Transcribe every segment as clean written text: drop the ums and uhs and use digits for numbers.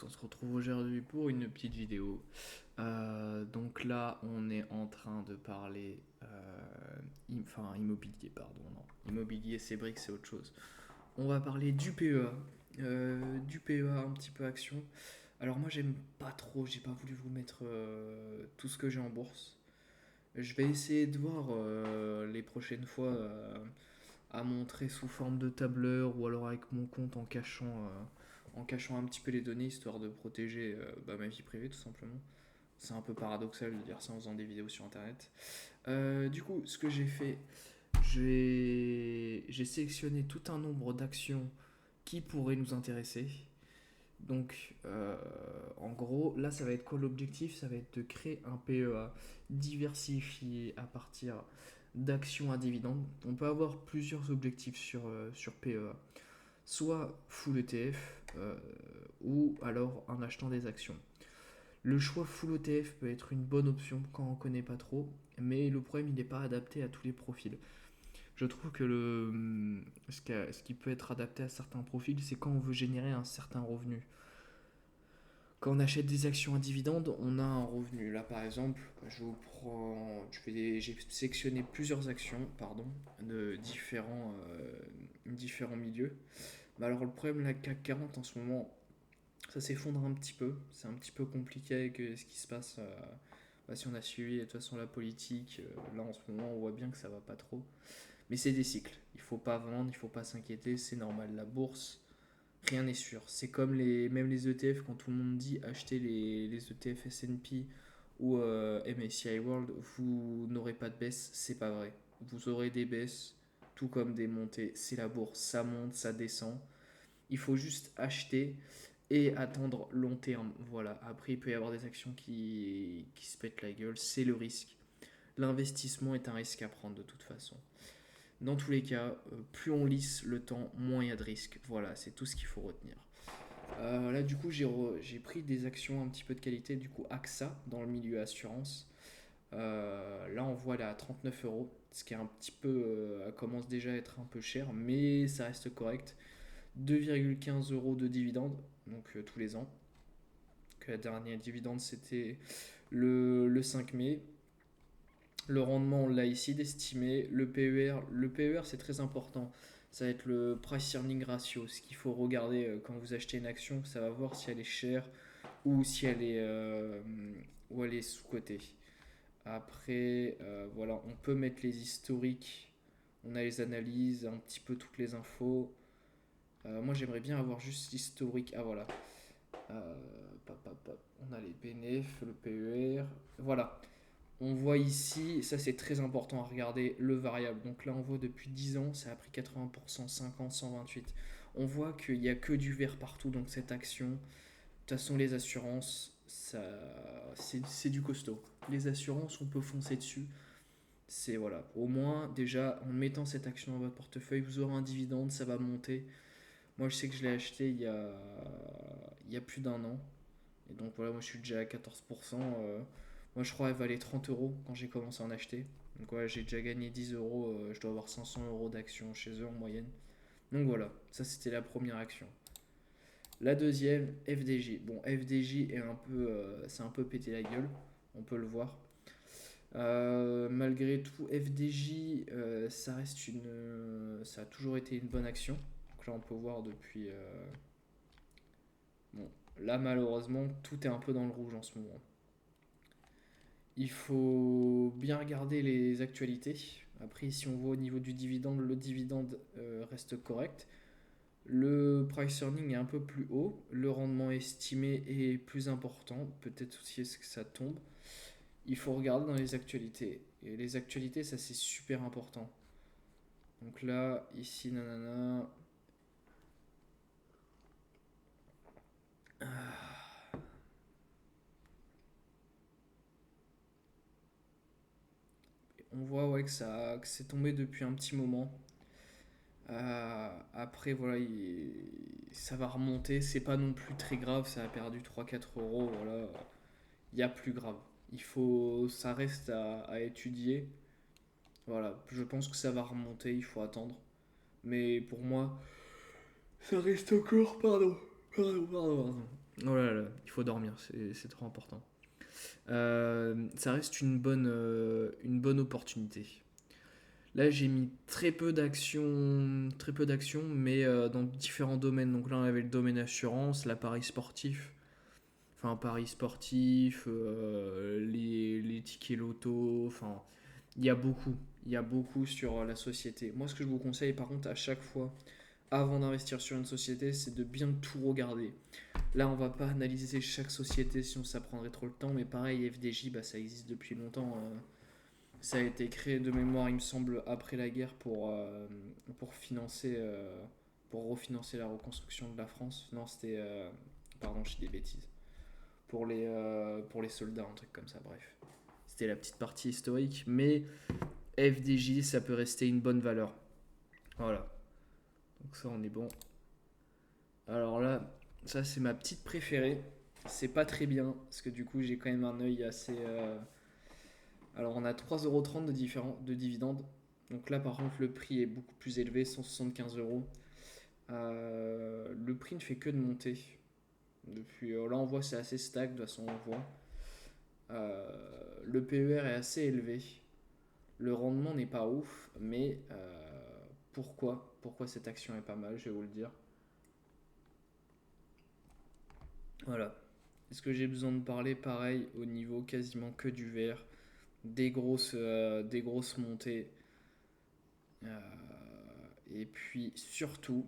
On se retrouve aujourd'hui pour une petite vidéo. Donc là, on est en train de parler, immobilier, pardon, non. Immobilier, c'est briques, c'est autre chose. On va parler du PEA un petit peu action. Alors moi, j'aime pas trop, j'ai pas voulu vous mettre tout ce que j'ai en bourse. Je vais essayer de voir les prochaines fois à montrer sous forme de tableur ou alors avec mon compte en cachant un petit peu les données histoire de protéger ma vie privée tout simplement. C'est un peu paradoxal de dire ça en faisant des vidéos sur internet. Du coup, ce que j'ai fait, j'ai sélectionné tout un nombre d'actions qui pourraient nous intéresser. Donc, en gros, là, ça va être quoi l'objectif? Ça va être de créer un PEA diversifié à partir d'actions à dividendes. On peut avoir plusieurs objectifs sur PEA. Soit full ETF ou alors en achetant des actions. Le choix full ETF peut être une bonne option quand on ne connaît pas trop, mais le problème il n'est pas adapté à tous les profils. Je trouve que ce qui peut être adapté à certains profils, c'est quand on veut générer un certain revenu. Quand on achète des actions à dividendes, on a un revenu. Là, par exemple, j'ai sélectionné plusieurs actions, pardon, de différents milieux. Mais alors, le problème, la CAC 40 en ce moment, ça s'effondre un petit peu. C'est un petit peu compliqué avec ce qui se passe. Si on a suivi de toute façon la politique, là en ce moment, on voit bien que ça va pas trop. Mais c'est des cycles. Il faut pas vendre, il faut pas s'inquiéter, c'est normal. La bourse, rien n'est sûr. C'est comme même les ETF, quand tout le monde dit acheter les ETF S&P ou MSCI World, vous n'aurez pas de baisse, c'est pas vrai. Vous aurez des baisses, tout comme des montées. C'est la bourse, ça monte, ça descend. Il faut juste acheter et attendre long terme. Voilà. Après, il peut y avoir des actions qui se pètent la gueule, c'est le risque. L'investissement est un risque à prendre de toute façon. Dans tous les cas, plus on lisse le temps, moins il y a de risques. Voilà, c'est tout ce qu'il faut retenir. Là, du coup, j'ai pris des actions un petit peu de qualité. Du coup, AXA dans le milieu assurance. Là, on voit là à 39 euros, ce qui est un petit peu, commence déjà à être un peu cher, mais ça reste correct. 2,15 euros de dividendes, donc tous les ans. Que la dernière dividende, c'était le 5 mai. Le rendement, on l'a ici d'estimer. Le PER, c'est très important. Ça va être le price earning ratio, ce qu'il faut regarder quand vous achetez une action. Ça va voir si elle est chère ou si elle est sous-cotée. Après, voilà, on peut mettre les historiques. On a les analyses, un petit peu toutes les infos. Moi, j'aimerais bien avoir juste l'historique. Ah, voilà. Euh, on a les bénéfices, le PER. Voilà. On voit ici, ça c'est très important à regarder, le variable. Donc là, on voit depuis 10 ans, ça a pris 80%, 50, 128. On voit qu'il n'y a que du vert partout, donc cette action. De toute façon, les assurances, c'est du costaud. Les assurances, on peut foncer dessus. C'est voilà. Au moins, déjà, en mettant cette action dans votre portefeuille, vous aurez un dividende, ça va monter. Moi, je sais que je l'ai acheté il y a plus d'un an. Et donc voilà, moi je suis déjà à 14%. Moi je crois qu'elle valait 30 euros quand j'ai commencé à en acheter. Donc voilà, j'ai déjà gagné 10 euros. Je dois avoir 500 euros d'actions chez eux en moyenne. Donc voilà, ça c'était la première action. La deuxième, FDJ. Bon, FDJ c'est un peu pété la gueule, on peut le voir. Malgré tout, FDJ, ça a toujours été une bonne action. Donc là, on peut voir depuis. Bon, là malheureusement, tout est un peu dans le rouge en ce moment. Il faut bien regarder les actualités. Après, si on voit au niveau du dividende, le dividende reste correct. Le price earning est un peu plus haut. Le rendement estimé est plus important. Peut-être aussi est-ce que ça tombe. Il faut regarder dans les actualités. Et les actualités, ça c'est super important. Donc là, ici, nanana. On voit ouais, que c'est tombé depuis un petit moment. Après, voilà, ça va remonter. C'est pas non plus très grave. Ça a perdu 3-4 euros. Voilà, il y a plus grave. Ça reste à étudier. Voilà, je pense que ça va remonter. Il faut attendre. Mais pour moi, ça reste encore. Pardon. Oh là là, il faut dormir, c'est trop important. Ça reste une bonne opportunité. Là, j'ai mis très peu d'actions, mais dans différents domaines. Donc là, on avait le domaine assurance, la paris sportif, enfin paris sportif, les tickets loto, enfin, il y a beaucoup. Il y a beaucoup sur la société. Moi, ce que je vous conseille, par contre, à chaque fois, avant d'investir sur une société, c'est de bien tout regarder. Là, on va pas analyser chaque société, sinon ça prendrait trop le temps. Mais pareil, FDJ, bah, ça existe depuis longtemps. Ça a été créé de mémoire, il me semble, après la guerre pour financer, pour refinancer la reconstruction de la France. Non, c'était, pardon, je dis des bêtises. Pour les soldats, un truc comme ça, bref. C'était la petite partie historique, mais FDJ, ça peut rester une bonne valeur. Voilà. Donc ça, on est bon. Alors là, ça, c'est ma petite préférée. C'est pas très bien, parce que du coup, j'ai quand même un œil assez. Alors, on a 3,30 € de dividendes. Donc là, par contre, le prix est beaucoup plus élevé, 175 euros. Le prix ne fait que de monter. Depuis, là, on voit c'est assez stable, de toute façon, on voit. Le PER est assez élevé. Le rendement n'est pas ouf, mais pourquoi cette action est pas mal, je vais vous le dire. Voilà. Est-ce que j'ai besoin de parler pareil au niveau quasiment que du vert, des grosses montées, euh, et puis surtout,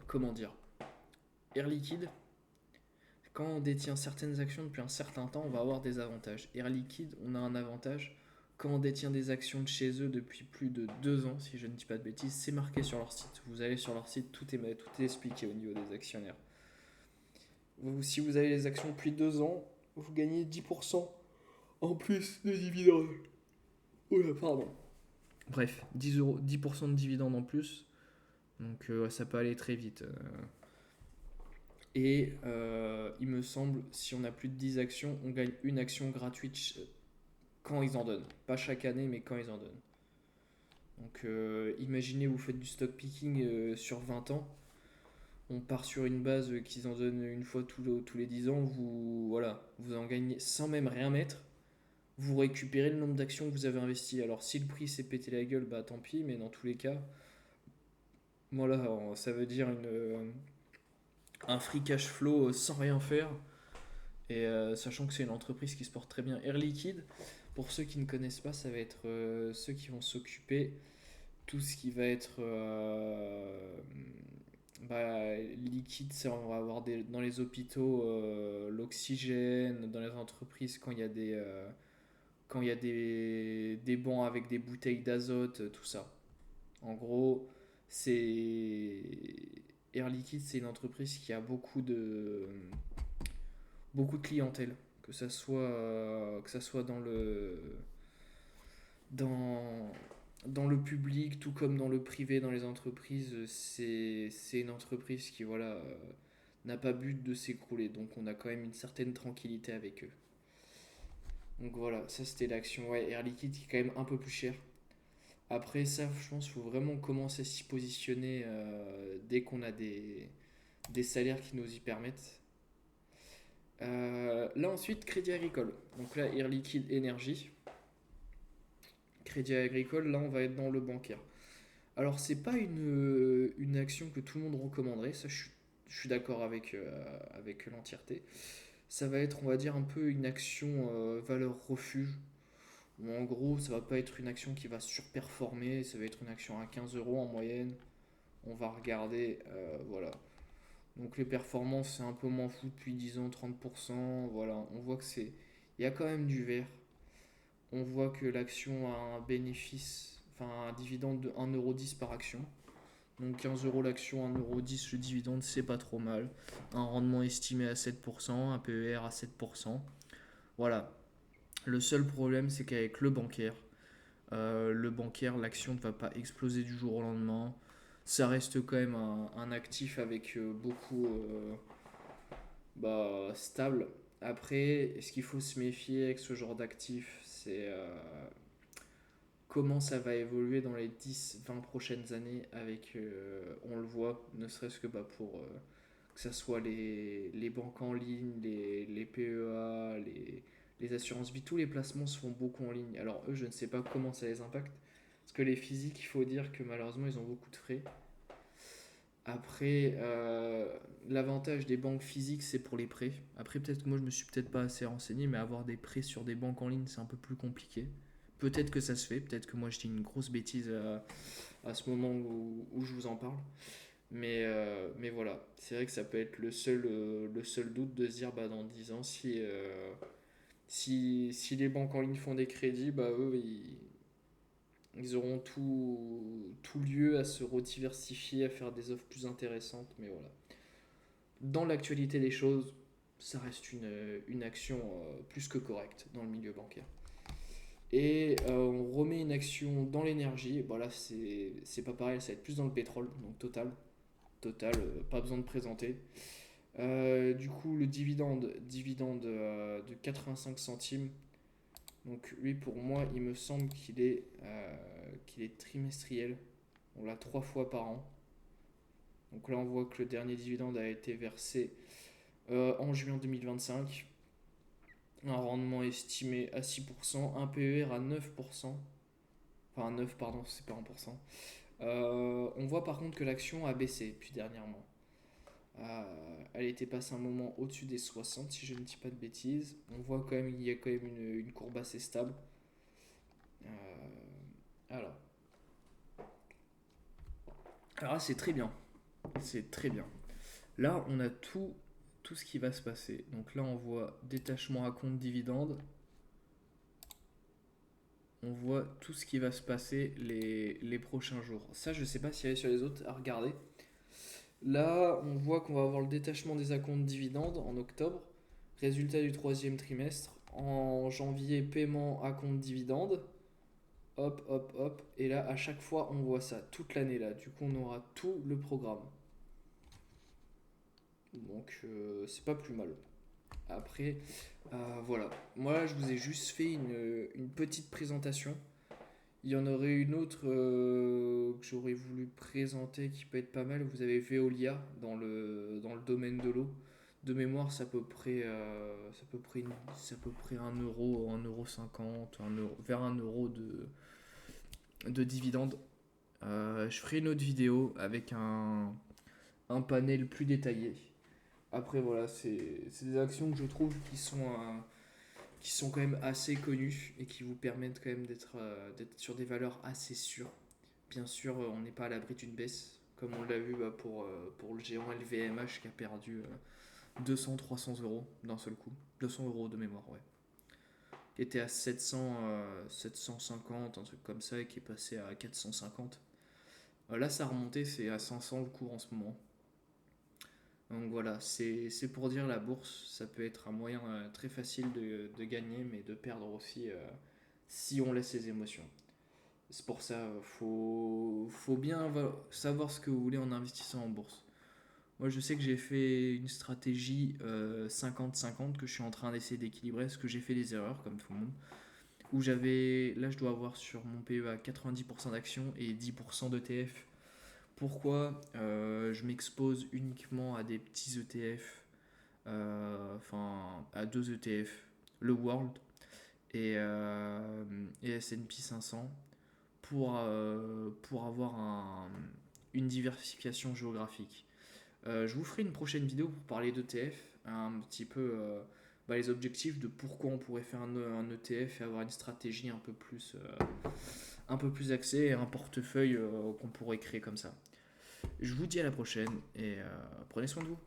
comment dire, Air Liquide, quand on détient certaines actions depuis un certain temps, on va avoir des avantages. Air Liquide, on a un avantage. Quand on détient des actions de chez eux depuis plus de 2 ans, si je ne dis pas de bêtises, c'est marqué sur leur site. Vous allez sur leur site, tout est expliqué au niveau des actionnaires. Si vous avez les actions depuis 2 ans, vous gagnez 10% en plus de dividendes. Oula, pardon. Bref, 10 euros, 10% de dividendes en plus. Donc ça peut aller très vite. Et il me semble, si on a plus de 10 actions, on gagne une action gratuite quand ils en donnent. Pas chaque année, mais quand ils en donnent. Donc imaginez, vous faites du stock picking sur 20 ans. On part sur une base qu'ils en donnent une fois tous les 10 ans. Voilà, vous en gagnez sans même rien mettre. Vous récupérez le nombre d'actions que vous avez investi. Alors si le prix s'est pété la gueule, bah tant pis, mais dans tous les cas, voilà, ça veut dire un free cash flow sans rien faire. Et sachant que c'est une entreprise qui se porte très bien. Air Liquide, pour ceux qui ne connaissent pas, ça va être ceux qui vont s'occuper tout ce qui va être liquide. On va avoir dans les hôpitaux l'oxygène, dans les entreprises quand il y a des bancs avec des bouteilles d'azote, tout ça. En gros, c'est Air Liquide, c'est une entreprise qui a beaucoup de clientèle, que ça soit dans, dans le public, tout comme dans le privé, dans les entreprises. C'est une entreprise qui n'a pas but de s'écrouler, donc on a quand même une certaine tranquillité avec eux. Donc voilà, ça c'était l'action. Ouais, Air Liquide qui est quand même un peu plus cher. Après ça, je pense qu'il faut vraiment commencer à s'y positionner dès qu'on a des salaires qui nous y permettent. Là ensuite, Crédit Agricole. Donc là, Air Liquide Énergie. Crédit Agricole, là on va être dans le bancaire. Alors c'est pas une action que tout le monde recommanderait, ça je suis d'accord avec l'entièreté. Ça va être, on va dire, un peu une action valeur refuge. Où en gros, ça va pas être une action qui va surperformer, ça va être une action à 15 euros en moyenne. On va regarder, voilà. Donc les performances, c'est un peu moins fou depuis 10 ans, 30%. Voilà, on voit que c'est. Il y a quand même du vert. On voit que l'action a un bénéfice, enfin un dividende de 1,10 € par action. Donc 15 euros l'action, 1,10 € le dividende, c'est pas trop mal. Un rendement estimé à 7%, un PER à 7%. Voilà. Le seul problème, c'est qu'avec le bancaire, l'action ne va pas exploser du jour au lendemain. Ça reste quand même un actif avec stable. Après, ce qu'il faut se méfier avec ce genre d'actif, c'est comment ça va évoluer dans les 10-20 prochaines années avec, on le voit, ne serait-ce que que ce soit les banques en ligne, les PEA, les assurances vie, tous les placements se font beaucoup en ligne. Alors eux, je ne sais pas comment ça les impacte, parce que les physiques, il faut dire que malheureusement, ils ont beaucoup de frais. Après, l'avantage des banques physiques, c'est pour les prêts. Après, peut-être que moi, je me suis peut-être pas assez renseigné, mais avoir des prêts sur des banques en ligne, c'est un peu plus compliqué. Peut-être que ça se fait, peut-être que moi, je dis une grosse bêtise à ce moment où je vous en parle. Mais voilà, c'est vrai que ça peut être le seul doute de se dire bah, dans 10 ans, si les banques en ligne font des crédits, bah, eux, ils auront tout lieu à se rediversifier, à faire des offres plus intéressantes. Mais voilà. Dans l'actualité des choses, ça reste une action plus que correcte dans le milieu bancaire. Et on remet une action dans l'énergie. Voilà, c'est pas pareil, ça va être plus dans le pétrole, donc Total, pas besoin de présenter. Du coup, le dividende de 85 centimes. Donc lui, pour moi, il me semble qu'il est trimestriel. On l'a 3 fois par an. Donc là, on voit que le dernier dividende a été versé en juin 2025. Un rendement estimé à 6%, un PER à 9%. Enfin, 9, pardon, c'est pas 1%. On voit par contre que l'action a baissé depuis dernièrement. Elle était passée un moment au-dessus des 60 si je ne dis pas de bêtises. On voit quand même qu'il y a quand même une courbe assez stable. Euh, alors, alors c'est très bien. C'est très bien. Là, on a tout ce qui va se passer. Donc là, on voit détachement à compte dividende. On voit tout ce qui va se passer les prochains jours. Ça, je ne sais pas s'il y avait sur les autres à regarder. Là, on voit qu'on va avoir le détachement des acomptes dividendes en octobre. Résultat du troisième trimestre. En janvier, paiement acompte dividende. Hop, hop, hop. Et là, à chaque fois, on voit ça toute l'année là. Du coup, on aura tout le programme. Donc, c'est pas plus mal. Après, voilà. Moi, je vous ai juste fait une petite présentation. Il y en aurait une autre que j'aurais voulu présenter qui peut être pas mal. Vous avez Veolia dans le domaine de l'eau. De mémoire, c'est à peu près 1 euro, 1,50 euro, vers 1 euro de dividendes. Je ferai une autre vidéo avec un panel plus détaillé. Après, voilà, c'est des actions que je trouve qui sont quand même assez connues et qui vous permettent quand même d'être sur des valeurs assez sûres. Bien sûr, on n'est pas à l'abri d'une baisse, comme on l'a vu bah, pour le géant LVMH qui a perdu 200-300 euros d'un seul coup. 200 euros de mémoire, ouais. Qui était à 750, un truc comme ça, et qui est passé à 450. Là, ça a remonté, c'est à 500 le cours en ce moment. Donc voilà, c'est pour dire la bourse, ça peut être un moyen très facile de gagner, mais de perdre aussi si on laisse ses émotions. C'est pour ça, faut bien savoir ce que vous voulez en investissant en bourse. Moi, je sais que j'ai fait une stratégie 50-50 que je suis en train d'essayer d'équilibrer, parce que j'ai fait des erreurs, comme tout le monde, où là, je dois avoir sur mon PEA 90% d'actions et 10% d'ETF. Pourquoi je m'expose uniquement à des petits ETF, enfin à deux ETF, le World et S&P 500, pour avoir une diversification géographique. Je vous ferai une prochaine vidéo pour parler d'ETF, un petit peu bah, les objectifs de pourquoi on pourrait faire un ETF et avoir une stratégie un peu plus axée et un portefeuille qu'on pourrait créer comme ça. Je vous dis à la prochaine et prenez soin de vous.